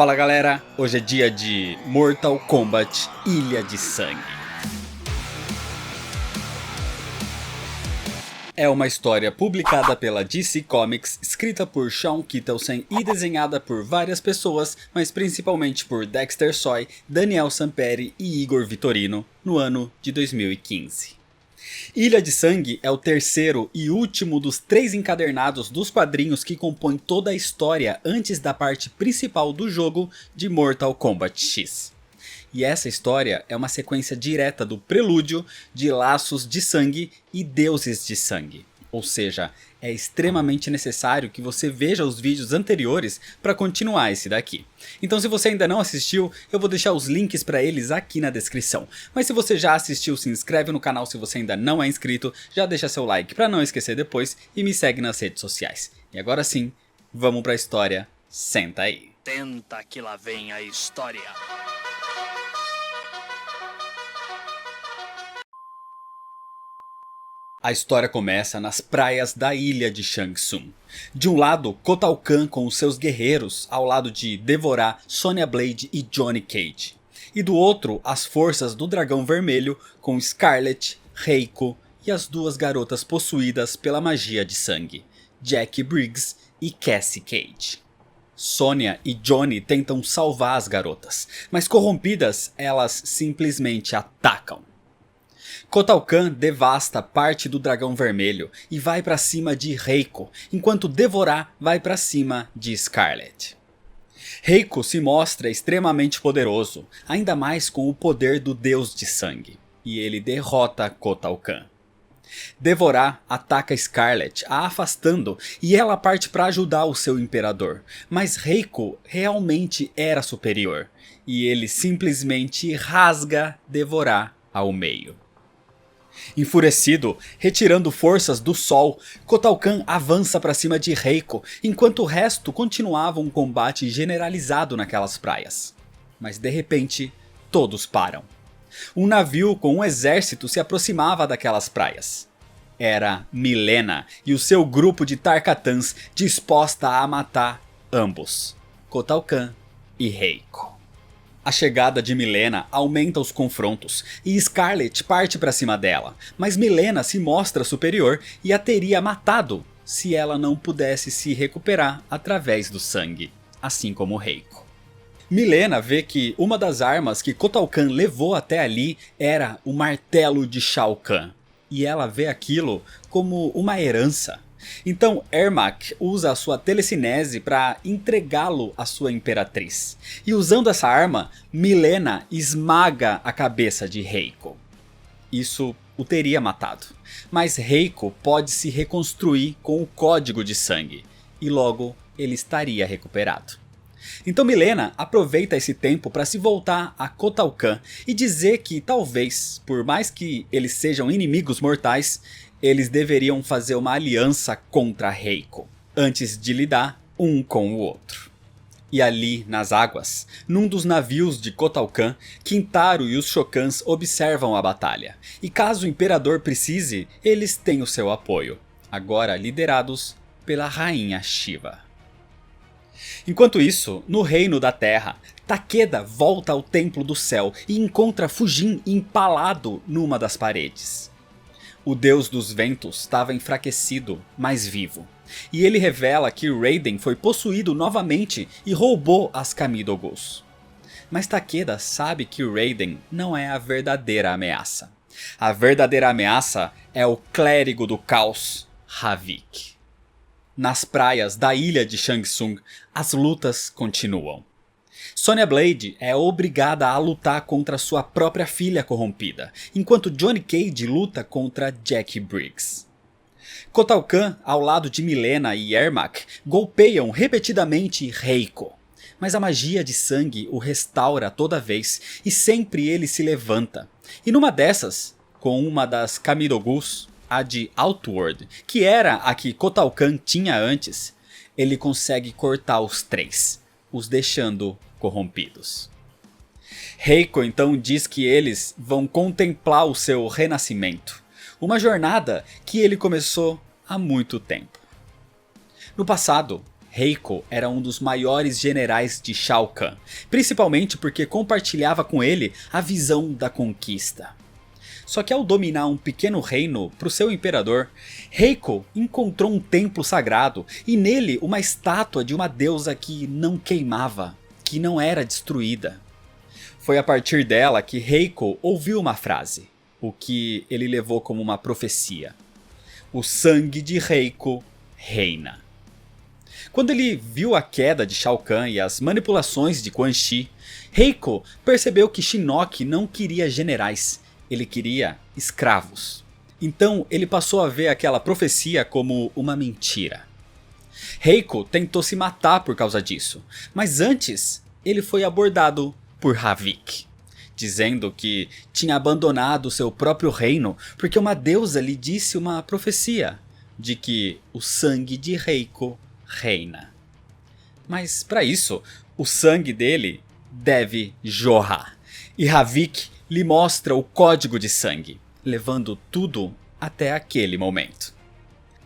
Fala galera, hoje é dia de Mortal Kombat Ilha de Sangue. É uma história publicada pela DC Comics, escrita por Sean Kittelsen e desenhada por várias pessoas, mas principalmente por Dexter Soy, Daniel Samperi e Igor Vitorino, no ano de 2015. Ilha de Sangue é o terceiro e último dos 3 encadernados dos quadrinhos que compõem toda a história antes da parte principal do jogo de Mortal Kombat X. E essa história é uma sequência direta do prelúdio de Laços de Sangue e Deuses de Sangue. Ou seja, é extremamente necessário que você veja os vídeos anteriores para continuar esse daqui. Então se você ainda não assistiu, eu vou deixar os links para eles aqui na descrição. Mas se você já assistiu, se inscreve no canal se você ainda não é inscrito, já deixa seu like para não esquecer depois e me segue nas redes sociais. E agora sim, vamos para a história, senta aí. Tenta que lá vem a história. A história começa nas praias da ilha de Shang Tsung. De um lado, Koh Tao Kahn com os seus guerreiros, ao lado de Devorah, Sonya Blade e Johnny Cage. E do outro, as forças do Dragão Vermelho com Scarlet, Reiko e as 2 garotas possuídas pela magia de sangue, Jack Briggs e Cassie Cage. Sonya e Johnny tentam salvar as garotas, mas corrompidas, elas simplesmente atacam. Koh Tao Kahn devasta parte do Dragão Vermelho e vai pra cima de Reiko, enquanto Devorah vai pra cima de Scarlet. Reiko se mostra extremamente poderoso, ainda mais com o poder do Deus de Sangue, e ele derrota Koh Tao Kahn. Devorah ataca Scarlet, a afastando, e ela parte para ajudar o seu imperador, mas Reiko realmente era superior, e ele simplesmente rasga Devorah ao meio. Enfurecido, retirando forças do sol, Koh Tao Kahn avança para cima de Reiko, enquanto o resto continuava um combate generalizado naquelas praias. Mas de repente, todos param. Um navio com um exército se aproximava daquelas praias. Era Mileena e o seu grupo de Tarkatans disposta a matar ambos, Koh Tao Kahn e Reiko. A chegada de Mileena aumenta os confrontos e Scarlet parte para cima dela, mas Mileena se mostra superior e a teria matado se ela não pudesse se recuperar através do sangue, assim como Reiko. Mileena vê que uma das armas que Koh Tao Kahn levou até ali era o martelo de Shao Kahn, e ela vê aquilo como uma herança. Então Ermac usa a sua telecinese para entregá-lo à sua imperatriz. E usando essa arma, Mileena esmaga a cabeça de Reiko. Isso o teria matado. Mas Reiko pode se reconstruir com o código de sangue. E logo ele estaria recuperado. Então Mileena aproveita esse tempo para se voltar a Koh Tao Kahn e dizer que talvez, por mais que eles sejam inimigos mortais, eles deveriam fazer uma aliança contra Reiko, antes de lidar um com o outro. E ali, nas águas, num dos navios de Koh Tao Kahn, Kintaro e os Shokans observam a batalha. E caso o Imperador precise, eles têm o seu apoio, agora liderados pela Rainha Shiva. Enquanto isso, no Reino da Terra, Takeda volta ao Templo do Céu e encontra Fujin empalado numa das paredes. O Deus dos Ventos estava enfraquecido, mas vivo. E ele revela que Raiden foi possuído novamente e roubou as Kamido-Gus. Mas Takeda sabe que Raiden não é a verdadeira ameaça. A verdadeira ameaça é o Clérigo do Caos, Havik. Nas praias da ilha de Shang Tsung, as lutas continuam. Sonya Blade é obrigada a lutar contra sua própria filha corrompida, enquanto Johnny Cage luta contra Jack Briggs. Koh Tao Kahn, ao lado de Mileena e Ermac, golpeiam repetidamente Reiko, mas a magia de sangue o restaura toda vez e sempre ele se levanta. E numa dessas, com uma das Kamido-Gus, a de Outworld, que era a que Koh Tao Kahn tinha antes, ele consegue cortar os 3, os deixando corrompidos. Reiko então diz que eles vão contemplar o seu renascimento, uma jornada que ele começou há muito tempo. No passado, Reiko era um dos maiores generais de Shao Kahn, principalmente porque compartilhava com ele a visão da conquista. Só que ao dominar um pequeno reino para o seu imperador, Reiko encontrou um templo sagrado e nele uma estátua de uma deusa que não queimava, que não era destruída. Foi a partir dela que Reiko ouviu uma frase, o que ele levou como uma profecia: o sangue de Reiko reina. Quando ele viu a queda de Shao Kahn e as manipulações de Quan Chi, Reiko percebeu que Shinnok não queria generais, ele queria escravos. Então ele passou a ver aquela profecia como uma mentira. Reiko tentou se matar por causa disso, mas antes ele foi abordado por Havik, dizendo que tinha abandonado seu próprio reino porque uma deusa lhe disse uma profecia de que o sangue de Reiko reina. Mas para isso, o sangue dele deve jorrar. E Havik lhe mostra o código de sangue, levando tudo até aquele momento.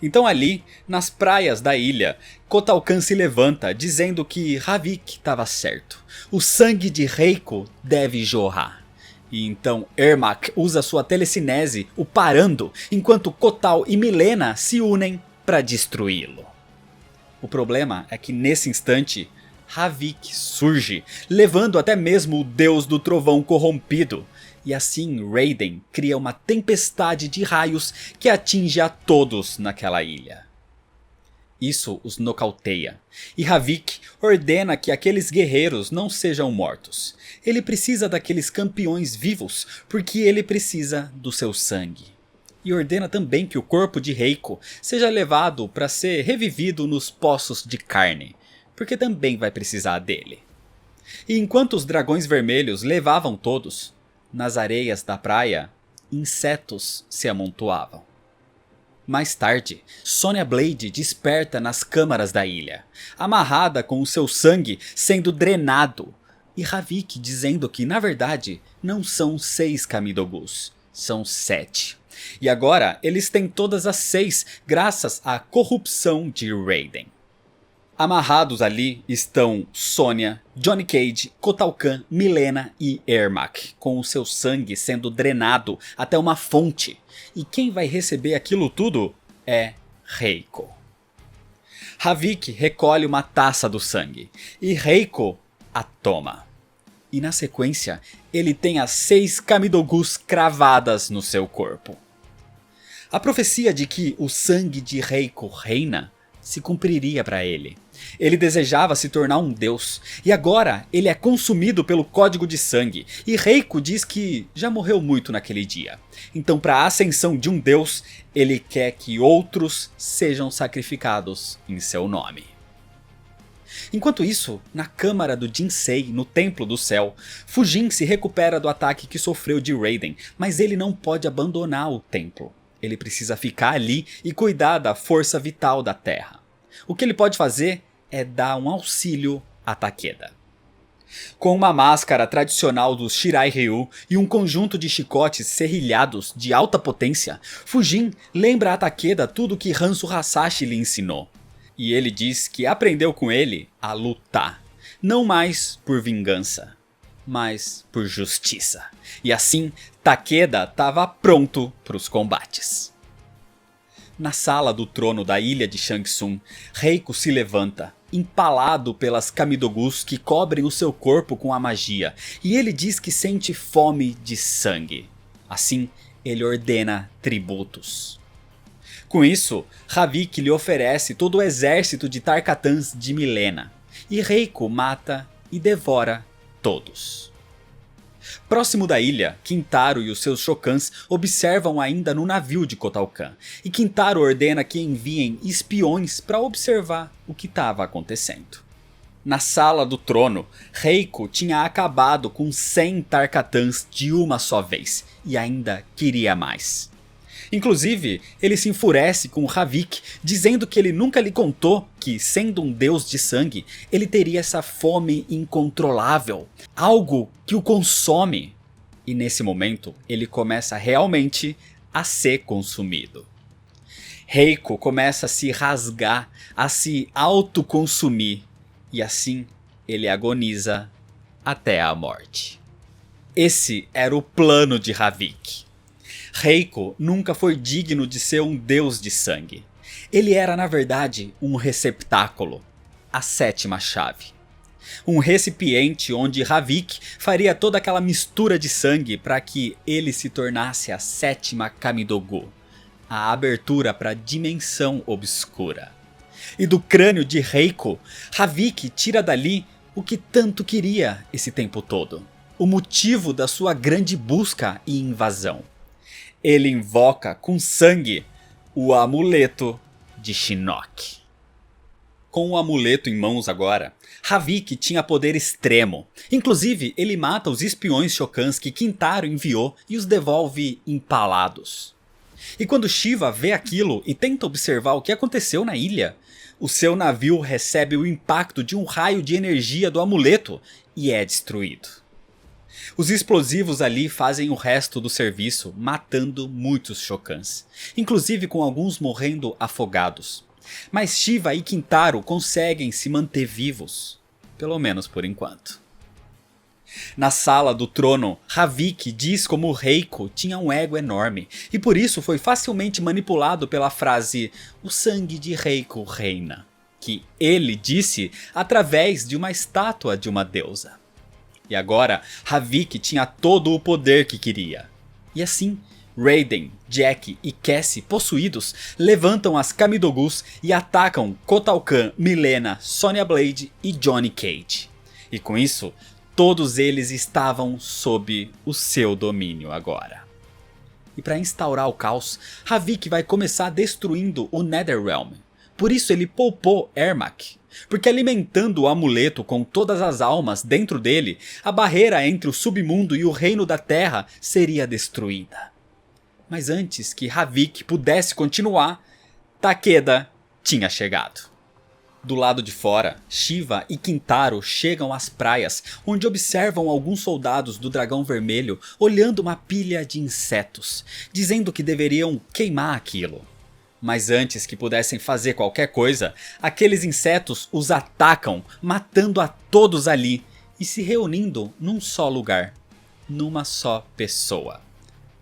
Então ali, nas praias da ilha, Kotal Kahn se levanta dizendo que Havik estava certo. O sangue de Reiko deve jorrar. E então Ermac usa sua telecinese, o parando, enquanto Kotal e Mileena se unem para destruí-lo. O problema é que nesse instante, Havik surge, levando até mesmo o deus do trovão corrompido. E assim Raiden cria uma tempestade de raios que atinge a todos naquela ilha. Isso os nocauteia, e Havik ordena que aqueles guerreiros não sejam mortos. Ele precisa daqueles campeões vivos, porque ele precisa do seu sangue. E ordena também que o corpo de Reiko seja levado para ser revivido nos poços de carne, porque também vai precisar dele. E enquanto os dragões vermelhos levavam todos, nas areias da praia, insetos se amontoavam. Mais tarde, Sonya Blade desperta nas câmaras da ilha, amarrada com o seu sangue sendo drenado, e Havik dizendo que na verdade não são 6 Kamidogus, são 7. E agora eles têm todas as 6 graças à corrupção de Raiden. Amarrados ali estão Sonya, Johnny Cage, Kotal Kahn, Mileena e Ermac, com o seu sangue sendo drenado até uma fonte. E quem vai receber aquilo tudo é Reiko. Havik recolhe uma taça do sangue e Reiko a toma. E na sequência, ele tem as 6 Kamidogus cravadas no seu corpo. A profecia de que o sangue de Reiko reina se cumpriria para ele. Ele desejava se tornar um deus, e agora ele é consumido pelo código de sangue, e Reiko diz que já morreu muito naquele dia. Então, para a ascensão de um deus, ele quer que outros sejam sacrificados em seu nome. Enquanto isso, na câmara do Jinsei, no Templo do Céu, Fujin se recupera do ataque que sofreu de Raiden, mas ele não pode abandonar o templo. Ele precisa ficar ali e cuidar da força vital da Terra. O que ele pode fazer é dar um auxílio a Takeda. Com uma máscara tradicional dos Shirai Ryu e um conjunto de chicotes serrilhados de alta potência, Fujin lembra a Takeda tudo que Hanzo Hasashi lhe ensinou. E ele diz que aprendeu com ele a lutar, não mais por vingança, mas por justiça. E assim, Takeda estava pronto para os combates. Na sala do trono da ilha de Shang Tsung, Reiko se levanta, empalado pelas Kamidogus que cobrem o seu corpo com a magia, e ele diz que sente fome de sangue. Assim, ele ordena tributos. Com isso, Havik lhe oferece todo o exército de Tarkatans de Mileena, e Reiko mata e devora todos. Próximo da ilha, Kintaro e os seus Shokans observam ainda no navio de Kotal Kahn, e Kintaro ordena que enviem espiões para observar o que estava acontecendo. Na sala do trono, Reiko tinha acabado com 100 Tarkatans de uma só vez, e ainda queria mais. Inclusive, ele se enfurece com Havik, dizendo que ele nunca lhe contou que, sendo um deus de sangue, ele teria essa fome incontrolável, algo que o consome. E nesse momento, ele começa realmente a ser consumido. Reiko começa a se rasgar, a se autoconsumir, e assim ele agoniza até a morte. Esse era o plano de Havik. Reiko nunca foi digno de ser um deus de sangue. Ele era na verdade um receptáculo, a sétima chave. Um recipiente onde Havik faria toda aquela mistura de sangue para que ele se tornasse a sétima Kamidogu, a abertura para a dimensão obscura. E do crânio de Reiko, Havik tira dali o que tanto queria esse tempo todo. O motivo da sua grande busca e invasão. Ele invoca com sangue o amuleto de Shinnok. Com o amuleto em mãos agora, Havik tinha poder extremo. Inclusive, ele mata os espiões Shokans que Kintaro enviou e os devolve empalados. E quando Shiva vê aquilo e tenta observar o que aconteceu na ilha, o seu navio recebe o impacto de um raio de energia do amuleto e é destruído. Os explosivos ali fazem o resto do serviço, matando muitos Shokans, inclusive com alguns morrendo afogados. Mas Shiva e Kintaro conseguem se manter vivos, pelo menos por enquanto. Na sala do trono, Havik diz como Reiko tinha um ego enorme e por isso foi facilmente manipulado pela frase "o sangue de Reiko reina", que ele disse através de uma estátua de uma deusa. E agora, Havik tinha todo o poder que queria. E assim, Raiden, Jack e Cassie, possuídos, levantam as Kamidogus e atacam Kotal Kahn, Mileena, Sonya Blade e Johnny Cage. E com isso, todos eles estavam sob o seu domínio agora. E para instaurar o caos, Havik vai começar destruindo o Netherrealm. Por isso ele poupou Ermac, porque alimentando o amuleto com todas as almas dentro dele, a barreira entre o submundo e o reino da terra seria destruída. Mas antes que Havik pudesse continuar, Takeda tinha chegado. Do lado de fora, Shiva e Kintaro chegam às praias, onde observam alguns soldados do Dragão Vermelho olhando uma pilha de insetos, dizendo que deveriam queimar aquilo. Mas antes que pudessem fazer qualquer coisa, aqueles insetos os atacam, matando a todos ali e se reunindo num só lugar, numa só pessoa.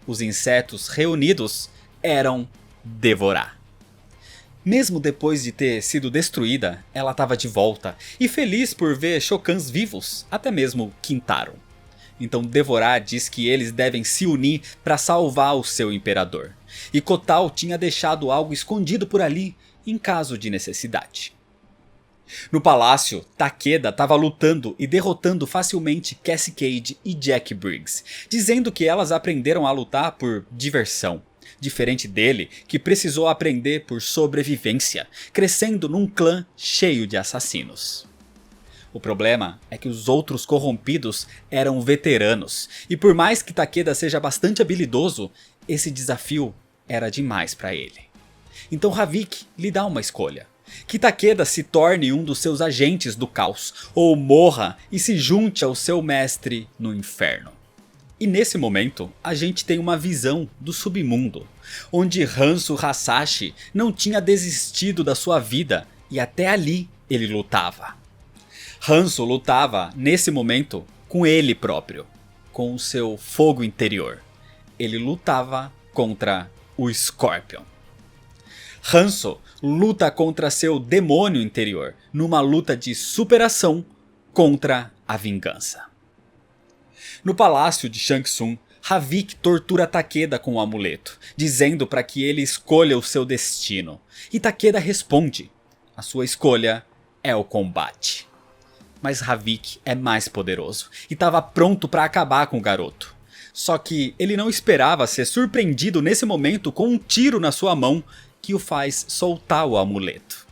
Os insetos reunidos eram Devorah. Mesmo depois de ter sido destruída, ela estava de volta e feliz por ver Shokans vivos, até mesmo Kintaro. Então Devorah diz que eles devem se unir para salvar o seu imperador. E Kotal tinha deixado algo escondido por ali em caso de necessidade. No palácio, Takeda estava lutando e derrotando facilmente Cassie Cage e Jack Briggs, dizendo que elas aprenderam a lutar por diversão. Diferente dele, que precisou aprender por sobrevivência, crescendo num clã cheio de assassinos. O problema é que os outros corrompidos eram veteranos, e por mais que Takeda seja bastante habilidoso, esse desafio era demais para ele. Então Havik lhe dá uma escolha. Que Takeda se torne um dos seus agentes do caos, ou morra e se junte ao seu mestre no inferno. E nesse momento, a gente tem uma visão do submundo, onde Hanzo Hasashi não tinha desistido da sua vida e até ali ele lutava. Hanzo lutava, nesse momento, com ele próprio, com o seu fogo interior. Ele lutava contra o Scorpion. Hanzo luta contra seu demônio interior, numa luta de superação contra a vingança. No palácio de Shang Tsung, Havik tortura Takeda com o amuleto, dizendo para que ele escolha o seu destino. E Takeda responde: a sua escolha é o combate. Mas Havik é mais poderoso e estava pronto para acabar com o garoto. Só que ele não esperava ser surpreendido nesse momento com um tiro na sua mão que o faz soltar o amuleto.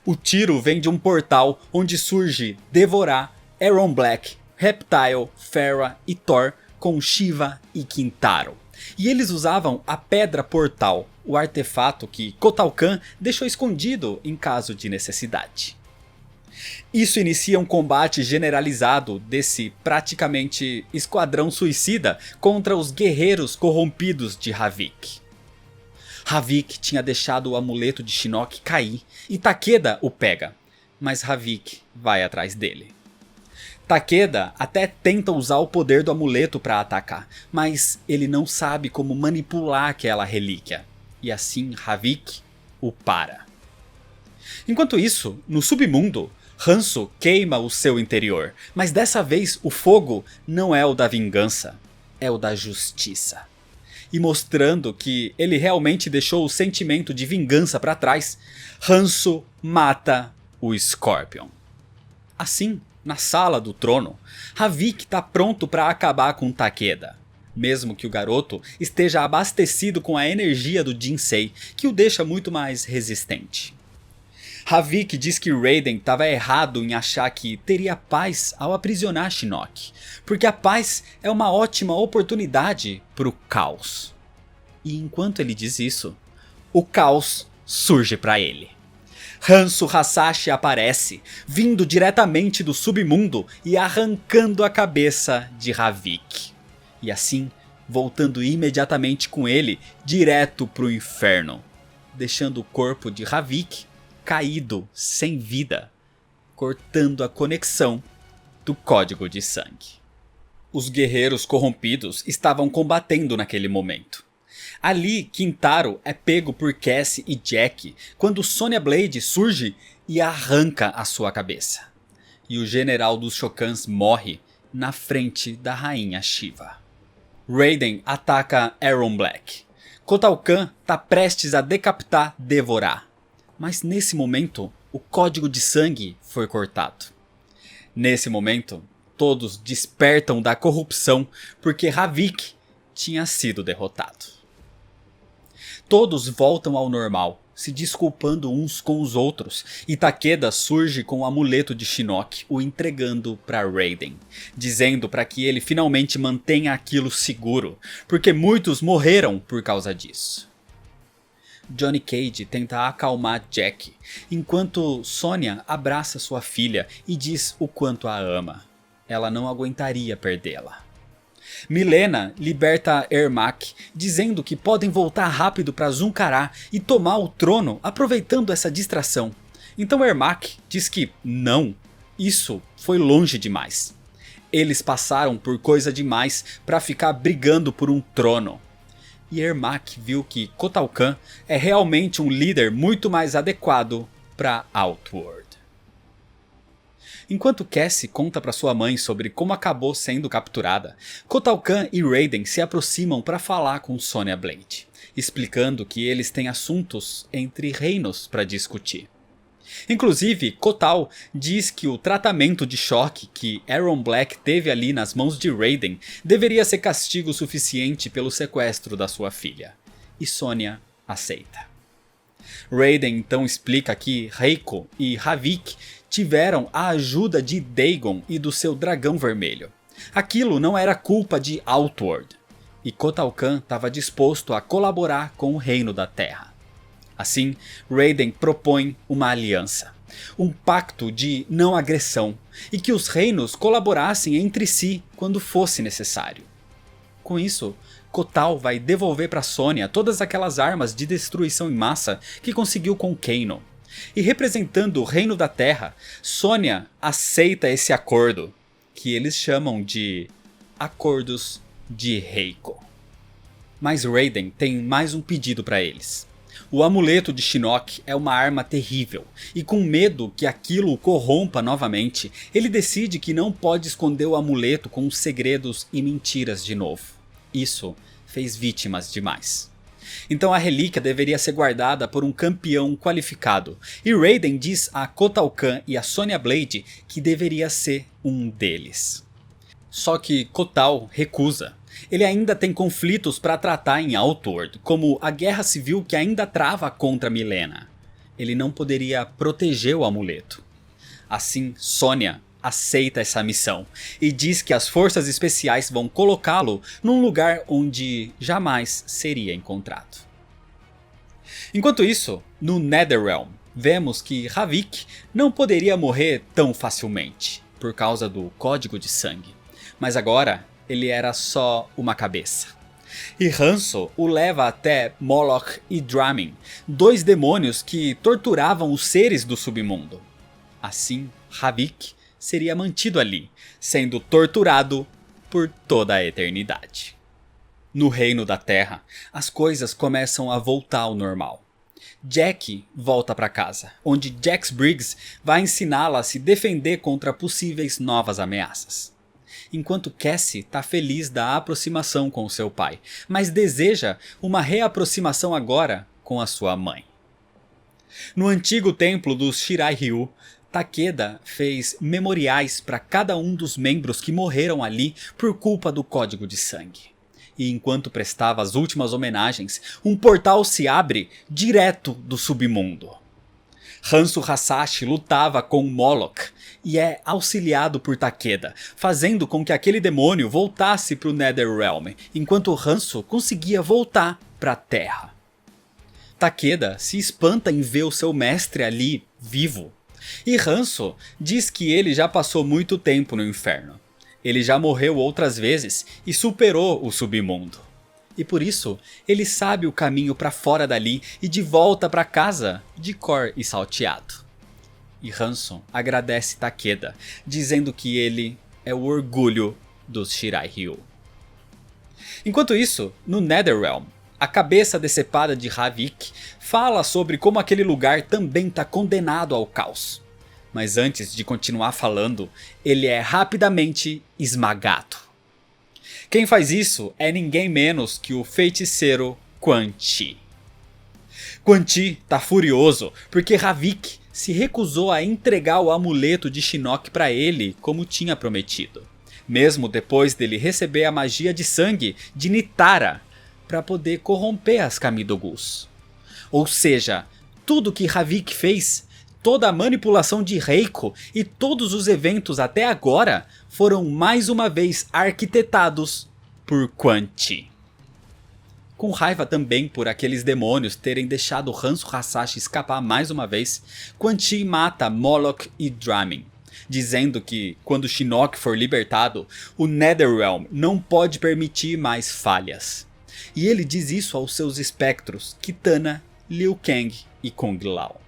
O tiro vem de um portal onde surge Devorah, Aaron Black, Reptile, Pharah e Thor com Shiva e Kintaro. E eles usavam a Pedra Portal, o artefato que Kotal Kahn deixou escondido em caso de necessidade. Isso inicia um combate generalizado desse praticamente esquadrão suicida contra os guerreiros corrompidos de Havik. Havik tinha deixado o amuleto de Shinnok cair e Takeda o pega, mas Havik vai atrás dele. Takeda até tenta usar o poder do amuleto para atacar, mas ele não sabe como manipular aquela relíquia, e assim Havik o para. Enquanto isso, no submundo, Hanzo queima o seu interior, mas dessa vez o fogo não é o da vingança, é o da justiça. E mostrando que ele realmente deixou o sentimento de vingança para trás, Hanzo mata o Scorpion. Assim, na sala do trono, Havik está pronto para acabar com Takeda, mesmo que o garoto esteja abastecido com a energia do Jinsei, que o deixa muito mais resistente. Havik diz que Raiden estava errado em achar que teria paz ao aprisionar Shinnok, porque a paz é uma ótima oportunidade para o caos. E enquanto ele diz isso, o caos surge para ele. Hanzo Hasashi aparece, vindo diretamente do submundo e arrancando a cabeça de Havik. E assim, voltando imediatamente com ele direto para o inferno, deixando o corpo de Havik caído, sem vida, cortando a conexão do código de sangue. Os guerreiros corrompidos estavam combatendo naquele momento. Ali, Kintaro é pego por Cassie e Jack quando Sonya Blade surge e arranca a sua cabeça. E o general dos Shokans morre na frente da rainha Shiva. Raiden ataca Aaron Black. Kotal Kahn está prestes a decapitar Devorar. Mas nesse momento, o código de sangue foi cortado. Nesse momento, todos despertam da corrupção porque Havik tinha sido derrotado. Todos voltam ao normal, se desculpando uns com os outros, e Takeda surge com o amuleto de Shinnok, o entregando para Raiden, dizendo para que ele finalmente mantenha aquilo seguro, porque muitos morreram por causa disso. Johnny Cage tenta acalmar Jack, enquanto Sonya abraça sua filha e diz o quanto a ama. Ela não aguentaria perdê-la. Milena liberta Ermac, dizendo que podem voltar rápido para Zunkará e tomar o trono aproveitando essa distração. Então Ermac diz que não, isso foi longe demais. Eles passaram por coisa demais para ficar brigando por um trono. E Ermac viu que Kotal Kahn é realmente um líder muito mais adequado para Outworld. Enquanto Cassie conta para sua mãe sobre como acabou sendo capturada, Kotal Kahn e Raiden se aproximam para falar com Sonya Blade, explicando que eles têm assuntos entre reinos para discutir. Inclusive, Kotal diz que o tratamento de choque que Aaron Black teve ali nas mãos de Raiden deveria ser castigo suficiente pelo sequestro da sua filha. E Sonya aceita. Raiden então explica que Reiko e Havik tiveram a ajuda de Dagon e do seu dragão vermelho. Aquilo não era culpa de Outworld. E Kotal Kahn estava disposto a colaborar com o Reino da Terra. Assim, Raiden propõe uma aliança, um pacto de não agressão, e que os reinos colaborassem entre si quando fosse necessário. Com isso, Kotal vai devolver para Sonya todas aquelas armas de destruição em massa que conseguiu com Kano. E representando o Reino da Terra, Sonya aceita esse acordo, que eles chamam de Acordos de Reiko. Mas Raiden tem mais um pedido para eles. O amuleto de Shinnok é uma arma terrível, e com medo que aquilo o corrompa novamente, ele decide que não pode esconder o amuleto com segredos e mentiras de novo. Isso fez vítimas demais. Então a relíquia deveria ser guardada por um campeão qualificado, e Raiden diz a Kotal Kahn e a Sonya Blade que deveria ser um deles. Só que Kotal recusa. Ele ainda tem conflitos para tratar em Outworld, como a guerra civil que ainda trava contra Milena. Ele não poderia proteger o amuleto. Assim, Sonya aceita essa missão e diz que as forças especiais vão colocá-lo num lugar onde jamais seria encontrado. Enquanto isso, no Netherrealm, vemos que Havik não poderia morrer tão facilmente, por causa do código de sangue. Mas agora, ele era só uma cabeça. E Hanzo o leva até Moloch e Dramin, dois demônios que torturavam os seres do submundo. Assim, Havik seria mantido ali, sendo torturado por toda a eternidade. No reino da Terra, as coisas começam a voltar ao normal. Jack volta para casa, onde Jax Briggs vai ensiná-la a se defender contra possíveis novas ameaças. Enquanto Cassie está feliz da aproximação com seu pai, mas deseja uma reaproximação agora com a sua mãe. No antigo templo dos Shirai-Ryu, Takeda fez memoriais para cada um dos membros que morreram ali por culpa do Código de Sangue. E enquanto prestava as últimas homenagens, um portal se abre direto do submundo. Hanzo Hasashi lutava com Moloch e é auxiliado por Takeda, fazendo com que aquele demônio voltasse para o Netherrealm, enquanto Hanzo conseguia voltar para a Terra. Takeda se espanta em ver o seu mestre ali, vivo. E Hanzo diz que ele já passou muito tempo no inferno. Ele já morreu outras vezes e superou o submundo. E por isso, ele sabe o caminho para fora dali e de volta para casa de cor e salteado. E Hanzo agradece Takeda, dizendo que ele é o orgulho dos Shirai-Ryu. Enquanto isso, no Netherrealm, a cabeça decepada de Havik fala sobre como aquele lugar também está condenado ao caos. Mas antes de continuar falando, ele é rapidamente esmagado. Quem faz isso é ninguém menos que o feiticeiro Quan Chi. Quan Chi tá furioso porque Havik se recusou a entregar o amuleto de Shinnok para ele como tinha prometido. Mesmo depois dele receber a magia de sangue de Nitara para poder corromper as Kamidogus. Ou seja, tudo que Havik fez, toda a manipulação de Reiko e todos os eventos até agora foram mais uma vez arquitetados por Quan Chi. Com raiva também por aqueles demônios terem deixado Hanzo Hasashi escapar mais uma vez, Quan Chi mata Moloch e Dramin, dizendo que quando Shinnok for libertado, o Netherrealm não pode permitir mais falhas. E ele diz isso aos seus espectros, Kitana, Liu Kang e Kung Lao.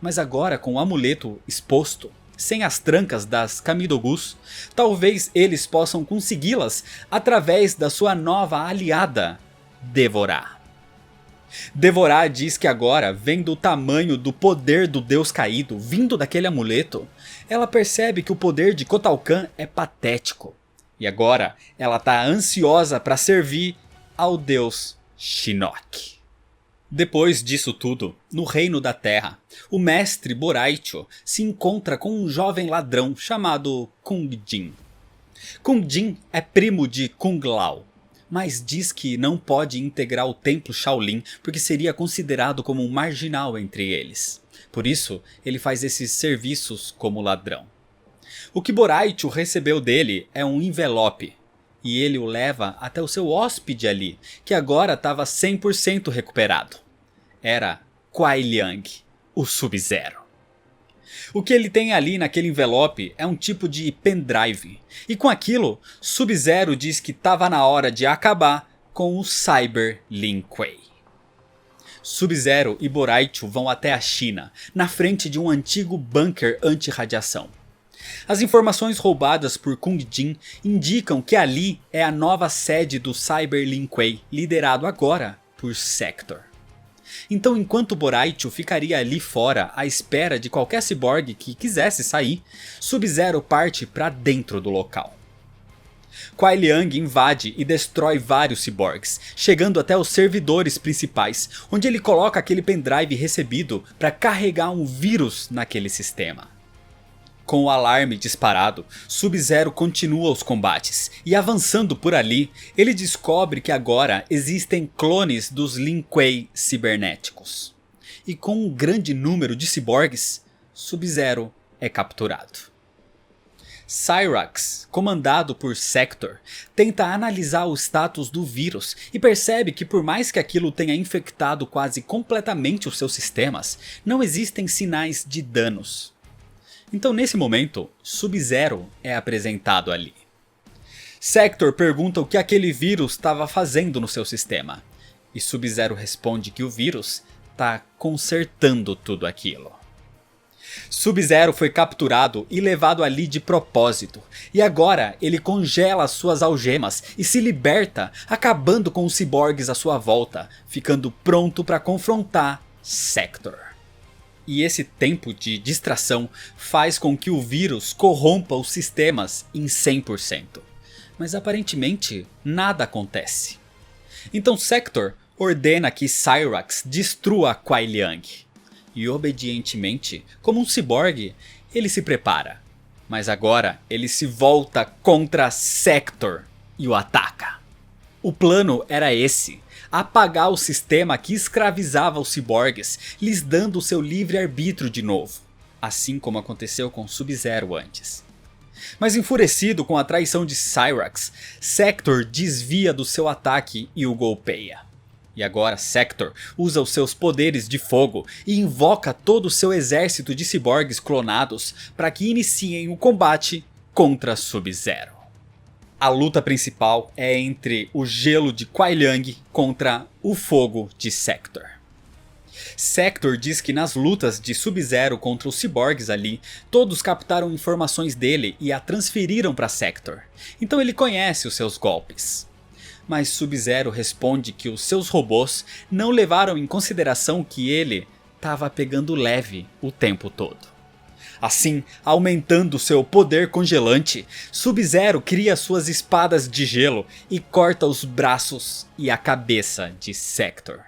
Mas agora com o amuleto exposto, sem as trancas das Kamidogus, talvez eles possam consegui-las através da sua nova aliada, Devorah. Devorah diz que agora, vendo o tamanho do poder do Deus caído vindo daquele amuleto, ela percebe que o poder de Kotal Kahn é patético. E agora ela está ansiosa para servir ao Deus Shinnok. Depois disso tudo, no reino da terra, o mestre Boraicho se encontra com um jovem ladrão chamado Kung Jin. Kung Jin é primo de Kung Lao, mas diz que não pode integrar o templo Shaolin porque seria considerado como um marginal entre eles. Por isso, ele faz esses serviços como ladrão. O que Boraicho recebeu dele é um envelope, e ele o leva até o seu hóspede ali, que agora estava 100% recuperado. Era Kuai Liang, o Sub-Zero. O que ele tem ali naquele envelope é um tipo de pendrive, e com aquilo, Sub-Zero diz que estava na hora de acabar com o Cyber Lin Kuei. Sub-Zero e Boraicho vão até a China, na frente de um antigo bunker anti-radiação. As informações roubadas por Kung Jin indicam que ali é a nova sede do Cyber Lin Kuei, liderado agora por Sector. Então, enquanto Boraicho ficaria ali fora à espera de qualquer ciborgue que quisesse sair, Sub-Zero parte para dentro do local. Kuai Liang invade e destrói vários ciborgues, chegando até os servidores principais, onde ele coloca aquele pendrive recebido para carregar um vírus naquele sistema. Com o alarme disparado, Sub-Zero continua os combates, e avançando por ali, ele descobre que agora existem clones dos Lin Kuei cibernéticos. E com um grande número de ciborgues, Sub-Zero é capturado. Cyrax, comandado por Sector, tenta analisar o status do vírus e percebe que por mais que aquilo tenha infectado quase completamente os seus sistemas, não existem sinais de danos. Então nesse momento, Sub-Zero é apresentado ali. Sector pergunta o que aquele vírus estava fazendo no seu sistema. E Sub-Zero responde que o vírus está consertando tudo aquilo. Sub-Zero foi capturado e levado ali de propósito, e agora ele congela suas algemas e se liberta, acabando com os ciborgues à sua volta, ficando pronto para confrontar Sector. E esse tempo de distração faz com que o vírus corrompa os sistemas em 100%. Mas aparentemente nada acontece. Então Sector ordena que Cyrax destrua Kuai Liang. E obedientemente, como um ciborgue, ele se prepara. Mas agora ele se volta contra Sector e o ataca. O plano era esse: apagar o sistema que escravizava os ciborgues, lhes dando o seu livre-arbítrio de novo. Assim como aconteceu com Sub-Zero antes. Mas enfurecido com a traição de Cyrax, Sector desvia do seu ataque e o golpeia. E agora Sector usa os seus poderes de fogo e invoca todo o seu exército de ciborgues clonados para que iniciem o combate contra Sub-Zero. A luta principal é entre o gelo de Kuai Liang contra o fogo de Sector. Sector diz que nas lutas de Sub-Zero contra os ciborgues ali, todos captaram informações dele e a transferiram para Sector. Então ele conhece os seus golpes. Mas Sub-Zero responde que os seus robôs não levaram em consideração que ele estava pegando leve o tempo todo. Assim, aumentando seu poder congelante, Sub-Zero cria suas espadas de gelo e corta os braços e a cabeça de Sector,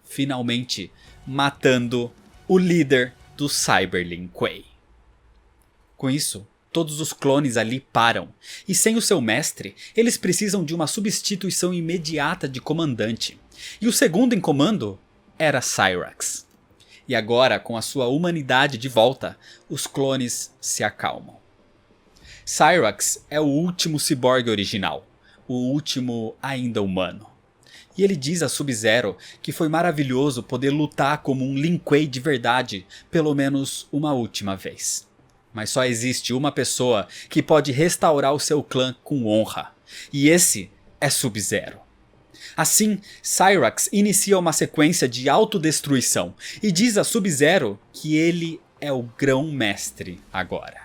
finalmente matando o líder do Cyber Lin Kuei. Com isso, todos os clones ali param, e sem o seu mestre, eles precisam de uma substituição imediata de comandante. E o segundo em comando era Cyrax. E agora, com a sua humanidade de volta, os clones se acalmam. Cyrax é o último ciborgue original, o último ainda humano. E ele diz a Sub-Zero que foi maravilhoso poder lutar como um Lin Kuei de verdade, pelo menos uma última vez. Mas só existe uma pessoa que pode restaurar o seu clã com honra. E esse é Sub-Zero. Assim, Cyrax inicia uma sequência de autodestruição e diz a Sub-Zero que ele é o grão-mestre agora.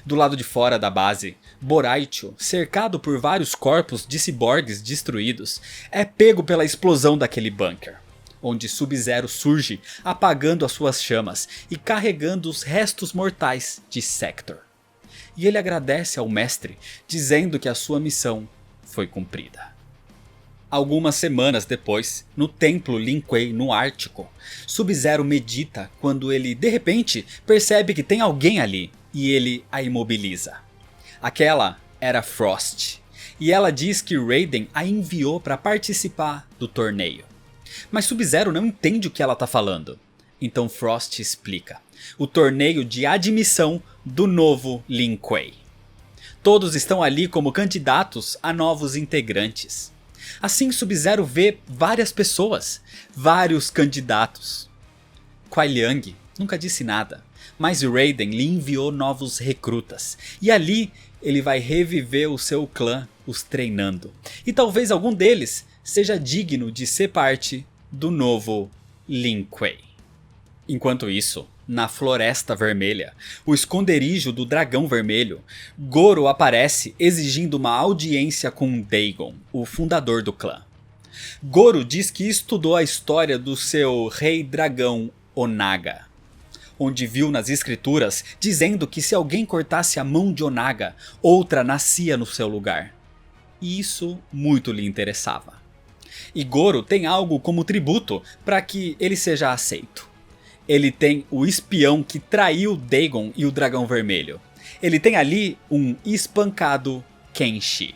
Do lado de fora da base, Boraicho, cercado por vários corpos de ciborgues destruídos, é pego pela explosão daquele bunker, onde Sub-Zero surge apagando as suas chamas e carregando os restos mortais de Sector. E ele agradece ao mestre, dizendo que a sua missão foi cumprida. Algumas semanas depois, no templo Lin Kuei no Ártico, Sub-Zero medita quando ele de repente percebe que tem alguém ali e ele a imobiliza. Aquela era Frost, e ela diz que Raiden a enviou para participar do torneio. Mas Sub-Zero não entende o que ela está falando. Então Frost explica: o torneio de admissão do novo Lin Kuei. Todos estão ali como candidatos a novos integrantes. Assim Sub-Zero vê várias pessoas, vários candidatos. Kuai Liang nunca disse nada, mas Raiden lhe enviou novos recrutas. E ali ele vai reviver o seu clã os treinando. E talvez algum deles seja digno de ser parte do novo Lin Kuei. Enquanto isso, na Floresta Vermelha, o esconderijo do Dragão Vermelho, Goro aparece exigindo uma audiência com Dagon, o fundador do clã. Goro diz que estudou a história do seu rei dragão Onaga, onde viu nas escrituras dizendo que se alguém cortasse a mão de Onaga, outra nascia no seu lugar. E isso muito lhe interessava. E Goro tem algo como tributo para que ele seja aceito. Ele tem o espião que traiu Dagon e o Dragão Vermelho. Ele tem ali um espancado Kenshi.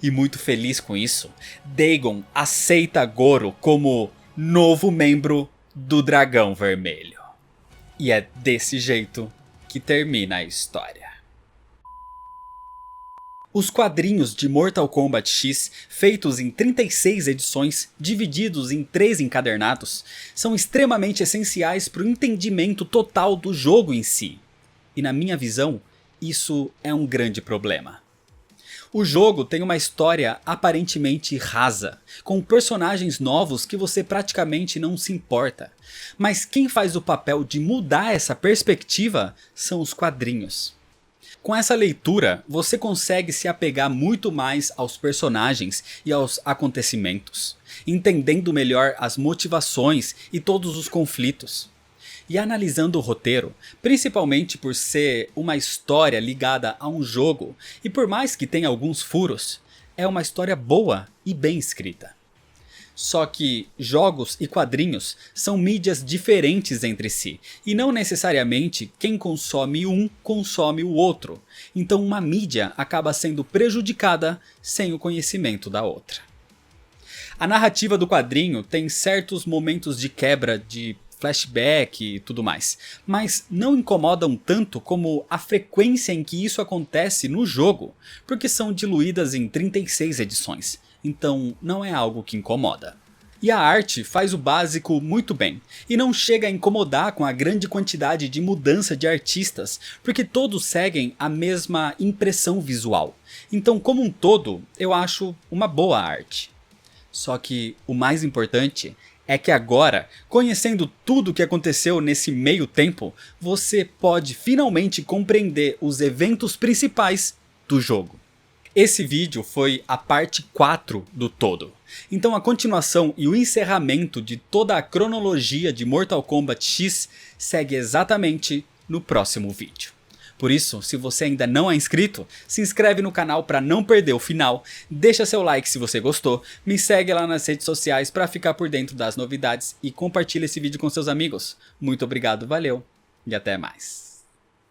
E muito feliz com isso, Dagon aceita Goro como novo membro do Dragão Vermelho. E é desse jeito que termina a história. Os quadrinhos de Mortal Kombat X, feitos em 36 edições, divididos em 3 encadernados, são extremamente essenciais para o entendimento total do jogo em si. E na minha visão, isso é um grande problema. O jogo tem uma história aparentemente rasa, com personagens novos que você praticamente não se importa. Mas quem faz o papel de mudar essa perspectiva são os quadrinhos. Com essa leitura, você consegue se apegar muito mais aos personagens e aos acontecimentos, entendendo melhor as motivações e todos os conflitos. E analisando o roteiro, principalmente por ser uma história ligada a um jogo, e por mais que tenha alguns furos, é uma história boa e bem escrita. Só que jogos e quadrinhos são mídias diferentes entre si, e não necessariamente quem consome um consome o outro, então uma mídia acaba sendo prejudicada sem o conhecimento da outra. A narrativa do quadrinho tem certos momentos de quebra de flashback e tudo mais, mas não incomodam tanto como a frequência em que isso acontece no jogo, porque são diluídas em 36 edições, então não é algo que incomoda. E a arte faz o básico muito bem, e não chega a incomodar com a grande quantidade de mudança de artistas, porque todos seguem a mesma impressão visual, então como um todo eu acho uma boa arte. Só que o mais importante é que agora, conhecendo tudo o que aconteceu nesse meio tempo, você pode finalmente compreender os eventos principais do jogo. Esse vídeo foi a parte 4 do todo, então a continuação e o encerramento de toda a cronologia de Mortal Kombat X segue exatamente no próximo vídeo. Por isso, se você ainda não é inscrito, se inscreve no canal para não perder o final, deixa seu like se você gostou, me segue lá nas redes sociais para ficar por dentro das novidades e compartilha esse vídeo com seus amigos. Muito obrigado, valeu e até mais.